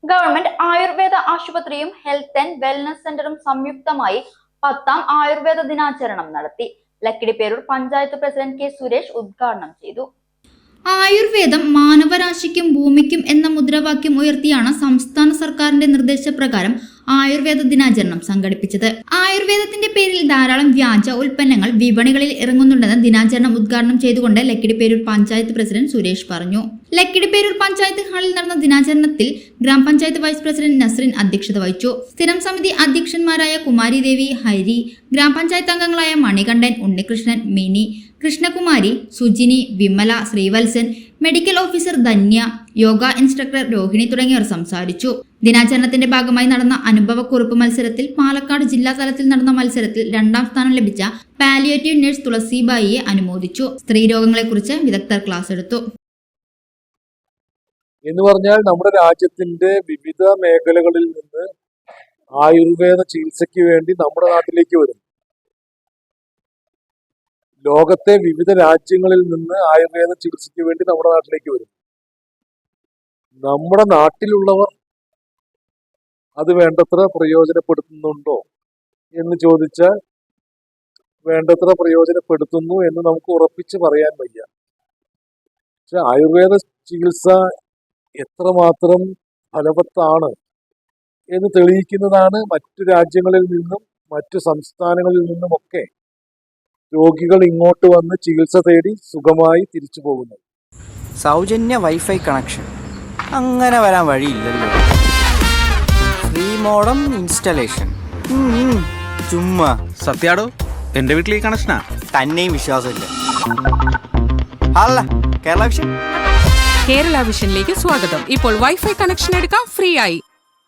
Government Ayurveda ആശുപത്രിയും health and wellness സെന്ററും സംയുക്തമായി 10ാം ആയുർവേദ ദിനാചരണം നടത്തി. ലക്കിടിപ്പേരൂർ പഞ്ചായത്ത് പ്രസിഡന്റ് കെ സുരേഷ് ഉദ്ഘാടനം ചെയ്തു. ആയുർവേദം മാനവരാശിക്കും ഭൂമിക്കും എന്ന മുദ്രാവാക്യം ഉയർത്തിയാണ് സംസ്ഥാന സർക്കാരിന്റെ നിർദ്ദേശപ്രകാരം ആയുർവേദ ദിനാചരണം സംഘടിപ്പിച്ചത്. ആയുർവേദത്തിന്റെ പേരിൽ ധാരാളം വ്യാജ ഉൽപ്പന്നങ്ങൾ വിപണികളിൽ ഇറങ്ങുന്നുണ്ടെന്ന് ദിനാചരണം ഉദ്ഘാടനം ചെയ്തുകൊണ്ട് ലക്കിടിപ്പേരൂർ പഞ്ചായത്ത് പ്രസിഡന്റ് സുരേഷ് പറഞ്ഞു. ലക്കിടിപ്പേരൂർ പഞ്ചായത്ത് ഹാളിൽ നടന്ന ദിനാചരണത്തിൽ ഗ്രാമപഞ്ചായത്ത് വൈസ് പ്രസിഡന്റ് നസ്രിൻ അധ്യക്ഷത വഹിച്ചു. സ്ഥിരം സമിതി അധ്യക്ഷന്മാരായ കുമാരി ദേവി, ഹരി, ഗ്രാമപഞ്ചായത്ത് അംഗങ്ങളായ Manikandan, Unnikrishnan, mini, Krishnakumari, Sujini, Vimala, Sreevalsan, medical officer Dhanya, yoga instructor Rohini തുടങ്ങിയവർ സംസാരിച്ചു. ദിനാചരണത്തിന്റെ ഭാഗമായി നടന്ന അനുഭവക്കുറിപ്പ് മത്സരത്തിൽ പാലക്കാട് ജില്ലാ തലത്തിൽ നടന്ന മത്സരത്തിൽ 2ാം സ്ഥാനം ലഭിച്ച പാലിയേറ്റീവ് നഴ്സ് തുളസിബായിയെ അനുമോദിച്ചു. സ്ത്രീരോഗങ്ങളെക്കുറിച്ച് വിദഗ്ധർ ക്ലാസ് എടുത്തു. എന്ന് പറഞ്ഞാൽ നമ്മുടെ രാജ്യത്തിന്റെ വിവിധ മേഖലകളിൽ നിന്ന് ആയുർവേദ ചികിത്സയ്ക്ക് വേണ്ടി നമ്മുടെ നാട്ടിലേക്ക് വരും. ലോകത്തെ വിവിധ രാജ്യങ്ങളിൽ നിന്ന് ആയുർവേദ ചികിത്സയ്ക്ക് വേണ്ടി നമ്മുടെ നാട്ടിലേക്ക് വരും. നമ്മുടെ നാട്ടിലുള്ളവർ അത് വേണ്ടത്ര പ്രയോജനപ്പെടുത്തുന്നുണ്ടോ എന്ന് ചോദിച്ചാൽ വേണ്ടത്ര പ്രയോജനപ്പെടുത്തുന്നു എന്ന് നമുക്ക് ഉറപ്പിച്ച് പറയാൻ വയ്യ. പക്ഷെ ആയുർവേദ ചികിത്സ എത്രമാത്രം ഫലവത്താണ് എന്ന് തെളിയിക്കുന്നതാണ് മറ്റു രാജ്യങ്ങളിൽ നിന്നും മറ്റു സംസ്ഥാനങ്ങളിൽ നിന്നുമൊക്കെ രോഗികൾ ഇങ്ങോട്ട് വന്ന് ചികിത്സ തേടി സുഖമായി തിരിച്ചു പോകുന്നത്. സൗജന്യ വൈഫൈ കണക്ഷൻ അങ്ങനെ വരാൻ വഴിയില്ലല്ലോ. ഫ്രീ മോഡം ഇൻസ്റ്റലേഷൻ ചുമ്മാ. സത്യാടോ, എന്റെ വീട്ടിൽ ഈ കണക്ഷനാ. തന്നെയും വിശ്വാസമില്ല. അല്ല, കേരള വിഷൻ. കേരള വിഷനിലേക്ക് സ്വാഗതം. ഇപ്പോൾ വൈഫൈ കണക്ഷൻ എടുക്കാം ഫ്രീ ആയി.